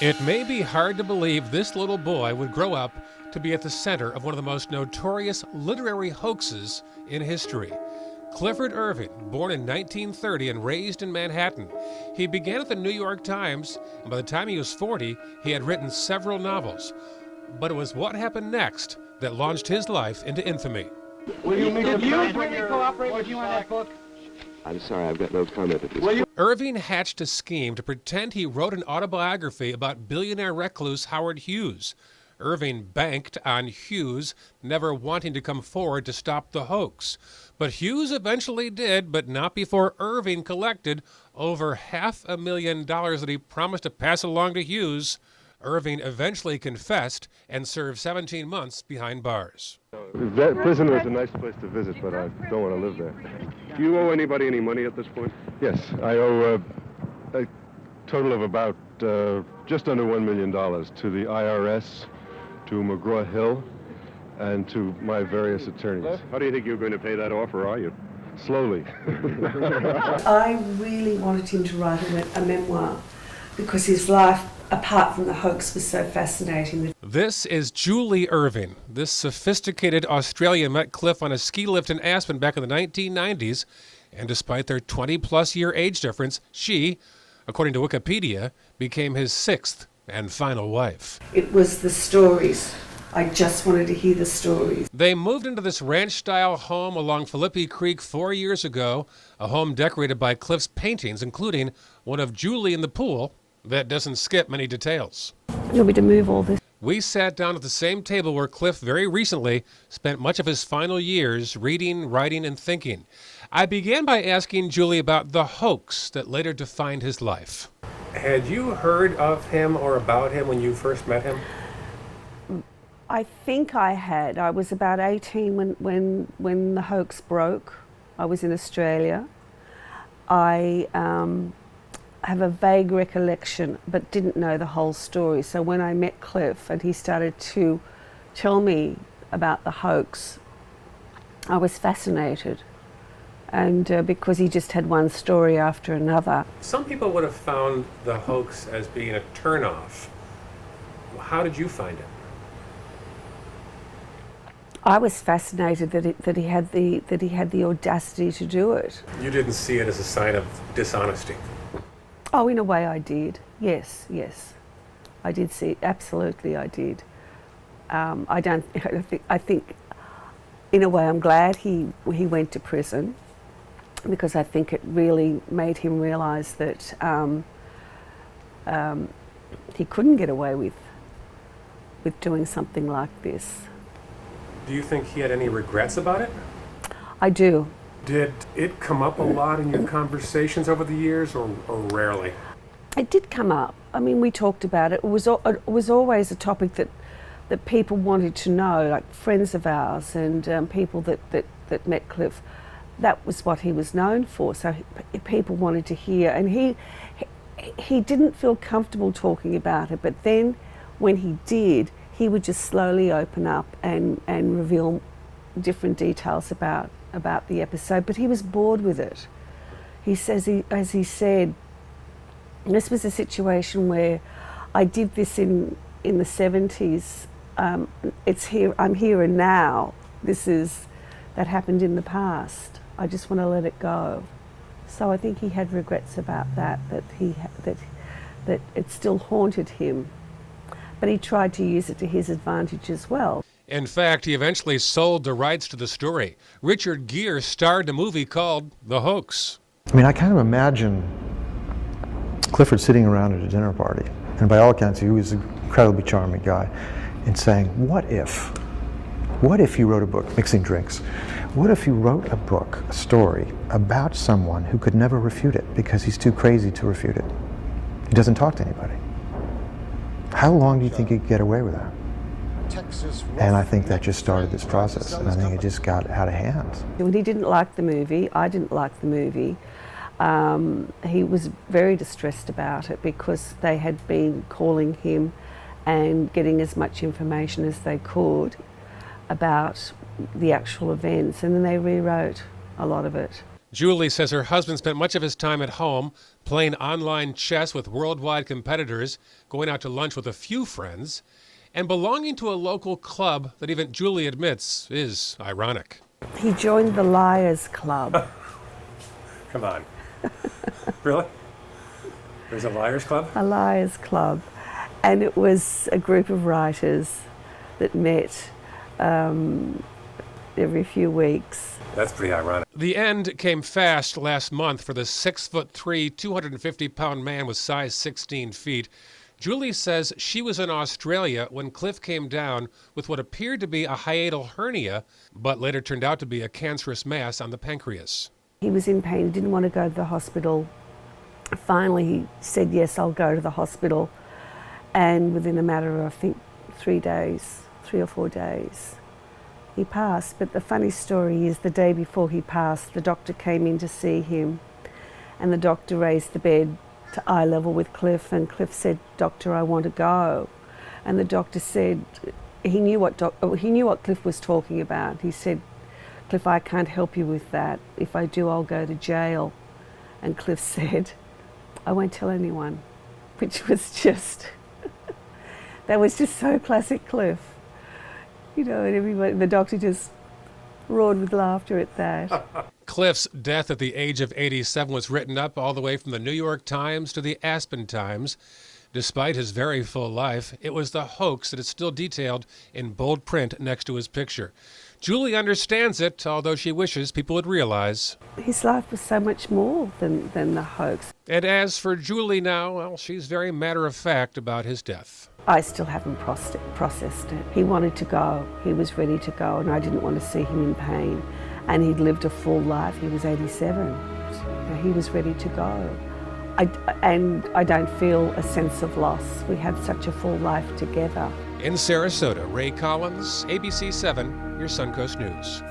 It may be hard to believe this little boy would grow up to be at the center of one of the most notorious literary hoaxes in history. Clifford Irving, born in 1930 and raised in Manhattan. He began at the New York Times, and by the time he was 40, he had written several novels. But it was what happened next that launched his life into infamy. Did you really cooperate with you on that book? I'm sorry, I've got no comment at this point. Irving hatched a scheme to pretend he wrote an autobiography about billionaire recluse Howard Hughes. Irving banked on Hughes never wanting to come forward to stop the hoax. But Hughes eventually did, but not before Irving collected over $500,000 that he promised to pass along to Hughes. Irving eventually confessed and served 17 months behind bars. That prison was a nice place to visit, but I don't want to live there. Do you owe anybody any money at this point? Yes, I owe a total of about just under $1 million to the IRS, to McGraw-Hill, and to my various attorneys. How do you think you're going to pay that off, or are you? Slowly. I really wanted him to write a memoir because his life, apart from the hoax, was so fascinating. This is Julie Irving. This sophisticated Australian met Cliff on a ski lift in Aspen back in the 1990s, and despite their 20-plus year age difference, she, according to Wikipedia, became his sixth and final wife. It was the stories. I just wanted to hear the stories. They moved into this ranch-style home along Philippi Creek 4 years ago, a home decorated by Cliff's paintings, including one of Julie in the pool that doesn't skip many details. You want me to move all this? We sat down at the same table where Cliff very recently spent much of his final years reading, writing, and thinking. I began by asking Julie about the hoax that later defined his life. Had you heard of him or about him when you first met him? I think I had. I was about 18 when the hoax broke. I was in Australia. I have a vague recollection, but didn't know the whole story. So when I met Cliff and he started to tell me about the hoax, I was fascinated. And because he just had one story after another. Some people would have found the hoax as being a turnoff. How did you find it? I was fascinated that he had the audacity to do it. You didn't see it as a sign of dishonesty? Oh, in a way I did. Yes. I did see it. Absolutely I did. I think in a way I'm glad he went to prison, because I think it really made him realize that he couldn't get away with doing something like this. Do you think he had any regrets about it? I do. Did it come up a lot in your conversations over the years, or rarely? It did come up. I mean, we talked about it. It was always a topic that people wanted to know, like friends of ours and people that met Cliff. That was what he was known for, so people wanted to hear. And he didn't feel comfortable talking about it, but then when he did, he would just slowly open up and reveal different details about the episode, but he was bored with it. He says, as he said, this was a situation where I did this in the 70s. It's here, I'm here and now. That happened in the past. I just want to let it go. So I think he had regrets about that it still haunted him. But he tried to use it to his advantage as well. In fact, he eventually sold the rights to the story. Richard Gere starred in a movie called The Hoax. I mean, I kind of imagine Clifford sitting around at a dinner party, and by all accounts, he was an incredibly charming guy, and saying, what if you wrote a book, mixing drinks, what if you wrote a book, a story, about someone who could never refute it because he's too crazy to refute it? He doesn't talk to anybody. How long do you think he'd get away with that? And I think that just started this process, and I think it just got out of hand. When he didn't like the movie, I didn't like the movie, he was very distressed about it because they had been calling him and getting as much information as they could about the actual events, and then they rewrote a lot of it. Julie says her husband spent much of his time at home playing online chess with worldwide competitors, going out to lunch with a few friends, and belonging to a local club that even Julie admits is ironic. He joined the Liars Club. Come on. Really? There's a Liars Club? A Liars Club. And it was a group of writers that met every few weeks. That's pretty ironic. The end came fast last month for the 6'3", 250-pound man with size 16 feet. Julie says she was in Australia when Cliff came down with what appeared to be a hiatal hernia, but later turned out to be a cancerous mass on the pancreas. He was in pain, he didn't want to go to the hospital. Finally, he said, yes, I'll go to the hospital. And within a matter of, I think, 3 or 4 days, he passed. But the funny story is the day before he passed, the doctor came in to see him, and the doctor raised the bed to eye level with Cliff, and Cliff said, "Doctor, I want to go." And the doctor said, he knew what Cliff was talking about. He said, "Cliff, I can't help you with that. If I do, I'll go to jail." And Cliff said, "I won't tell anyone," which was just, that was just so classic Cliff. You know, and everybody, the doctor just roared with laughter at that. Cliff's death at the age of 87 was written up all the way from the New York Times to the Aspen Times. Despite his very full life, it was the hoax that is still detailed in bold print next to his picture. Julie understands it, although she wishes people would realize. His life was so much more than the hoax. And as for Julie now, well, she's very matter-of-fact about his death. I still haven't processed it. He wanted to go. He was ready to go, and I didn't want to see him in pain. And he'd lived a full life. He was 87. He was ready to go. And I don't feel a sense of loss. We had such a full life together. In Sarasota, Ray Collins, ABC 7, your Suncoast News.